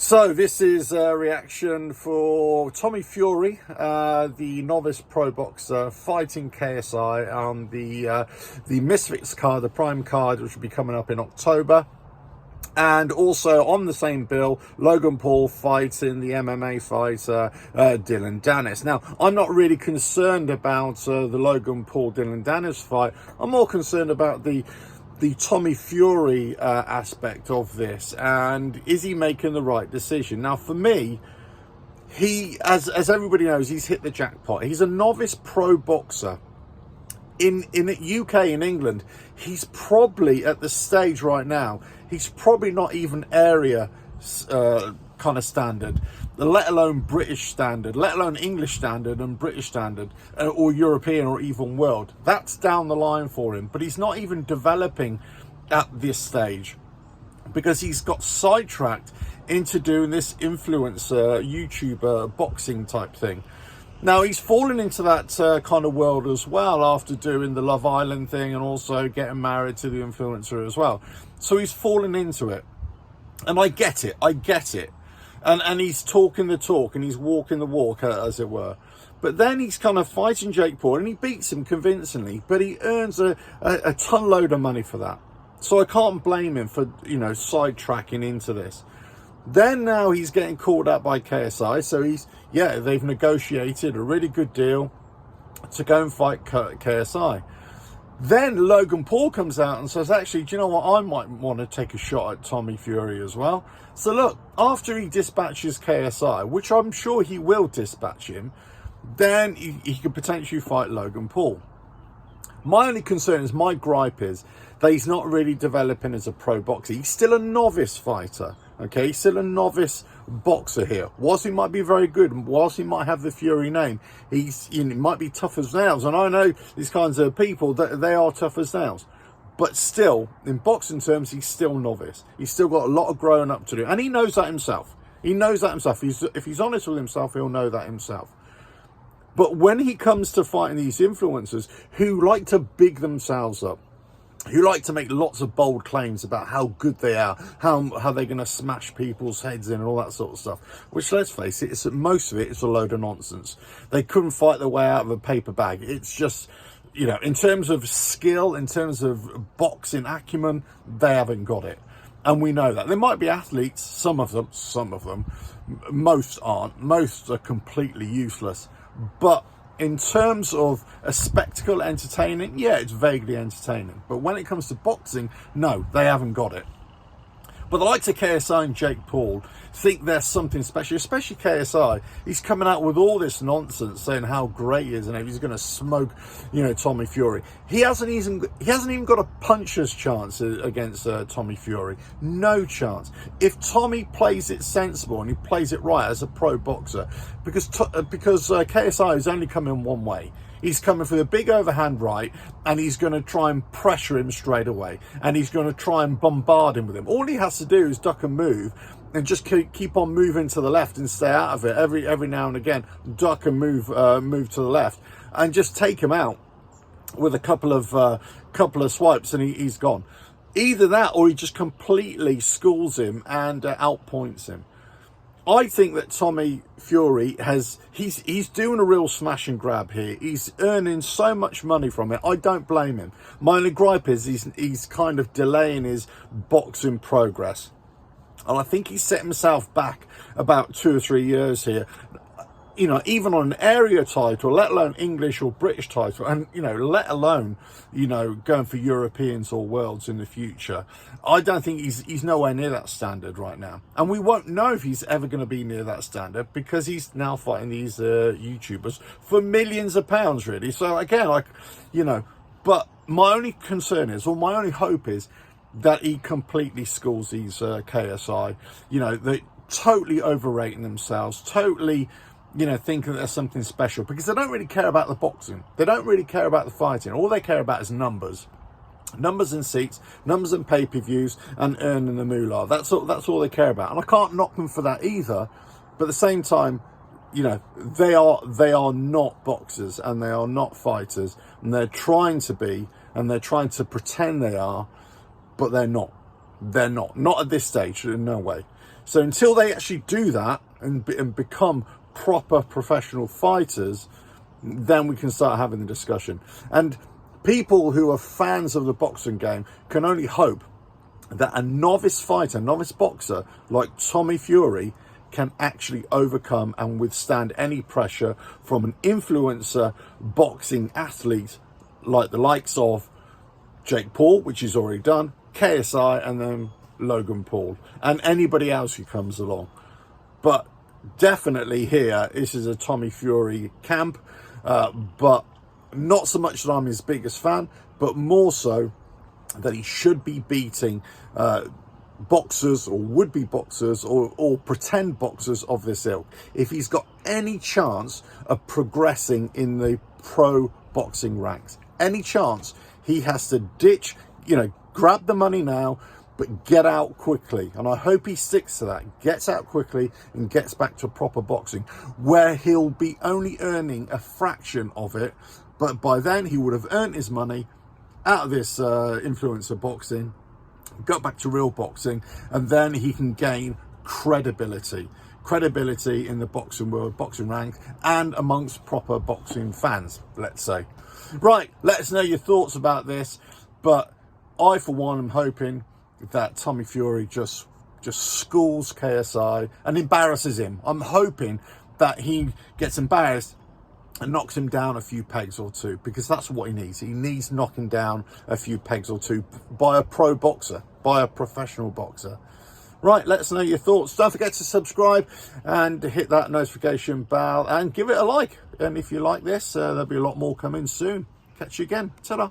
So this is a reaction for Tommy Fury, the novice pro boxer fighting KSI on the Misfits card, the Prime card, which will be coming up in October. And also on the same bill, Logan Paul fighting the MMA fighter Dylan Dennis. Now, I'm not really concerned about the Logan Paul Dylan Dennis fight. I'm more concerned about the Tommy Fury aspect of this, and is he making the right decision? Now, for me, he, as everybody knows, he's hit the jackpot. He's a novice pro boxer. In the UK, in England, he's probably at the stage right now, he's probably not even area kind of standard, let alone British standard, let alone English standard and British standard, or European or even world. That's down the line for him, but he's not even developing at this stage because he's got sidetracked into doing this influencer, YouTuber, boxing type thing. Now, he's fallen into that kind of world as well after doing the Love Island thing and also getting married to the influencer as well. So he's fallen into it. And I get it. And he's talking the talk and he's walking the walk, as it were. But then he's kind of fighting Jake Paul and he beats him convincingly, but he earns a ton load of money for that. So I can't blame him for, sidetracking into this. Then now he's getting called out by KSI. So they've negotiated a really good deal to go and fight KSI. Then Logan Paul comes out and says, actually, do you know what? I might want to take a shot at Tommy Fury as well. So look, after he dispatches KSI, which I'm sure he will dispatch him, then he could potentially fight Logan Paul. My only concern is, my gripe is that he's not really developing as a pro boxer. He's still a novice fighter, okay? He's still a novice boxer here. Whilst he might be very good, and whilst he might have the Fury name, he might be tough as nails. And I know these kinds of people, that they are tough as nails. But still, in boxing terms, he's still novice. He's still got a lot of growing up to do. And he knows that himself. He knows that himself. If he's honest with himself, he'll know that himself. But when he comes to fighting these influencers who like to big themselves up, who like to make lots of bold claims about how good they are, how they're going to smash people's heads in and all that sort of stuff, which, let's face it, most of it is a load of nonsense. They couldn't fight their way out of a paper bag. It's just, in terms of skill, in terms of boxing acumen, they haven't got it. And we know that. There might be athletes, some of them, most aren't. Most are completely useless. But in terms of a spectacle entertaining, yeah, it's vaguely entertaining. But when it comes to boxing, no, they haven't got it. But the likes of KSI and Jake Paul think there's something special, especially KSI. He's coming out with all this nonsense saying how great he is and he's going to smoke, Tommy Fury. He hasn't even got a puncher's chance against Tommy Fury. No chance. If Tommy plays it sensible and he plays it right as a pro boxer, because KSI is only coming one way. He's coming for the big overhand right, and he's going to try and pressure him straight away, and he's going to try and bombard him with him. All he has to do is duck and move, and just keep on moving to the left and stay out of it every now and again. Duck and move to the left, and just take him out with a couple of swipes, and he's gone. Either that, or he just completely schools him and outpoints him. I think that Tommy Fury he's doing a real smash and grab here. He's earning so much money from it. I don't blame him. My only gripe is he's kind of delaying his boxing progress. And I think he's set himself back about 2 or 3 years here. Even on an area title, let alone English or British title, and, let alone, going for Europeans or worlds in the future. I don't think he's nowhere near that standard right now. And we won't know if he's ever going to be near that standard because he's now fighting these YouTubers for millions of pounds, really. So again, but my only concern is, or my only hope is, that he completely schools these KSI. They're totally overrating themselves, totally, thinking that there's something special, because they don't really care about the boxing. They don't really care about the fighting. All they care about is numbers. Numbers and seats, numbers and pay-per-views, and earning the moolah. That's all they care about. And I can't knock them for that either. But at the same time, they are not boxers, and they are not fighters, and they're trying to be, and they're trying to pretend they are, but they're not. They're not at this stage, in no way. So until they actually do that and become proper professional fighters, then we can start having the discussion. And people who are fans of the boxing game can only hope that a novice fighter, novice boxer like Tommy Fury can actually overcome and withstand any pressure from an influencer boxing athlete like the likes of Jake Paul, which he's already done, KSI, and then Logan Paul, and anybody else who comes along. But definitely here, this is a Tommy Fury camp, but not so much that I'm his biggest fan, but more so that he should be beating boxers or would-be boxers or pretend boxers of this ilk. If he's got any chance of progressing in the pro boxing ranks, any chance, he has to ditch, grab the money now, but get out quickly. And I hope he sticks to that, gets out quickly and gets back to proper boxing, where he'll be only earning a fraction of it. But by then he would have earned his money out of this influencer boxing, go back to real boxing, and then he can gain credibility in the boxing world, boxing rank, and amongst proper boxing fans, let's say. Right, let us know your thoughts about this. But I, for one, am hoping that Tommy Fury just schools KSI and embarrasses him. I'm hoping that he gets embarrassed and knocks him down a few pegs or two, because that's what he needs. He needs knocking down a few pegs or two by a pro boxer, by a professional boxer. Right, let us know your thoughts. Don't forget to subscribe and hit that notification bell and give it a like. And if you like this, there'll be a lot more coming soon. Catch you again. Ta-da.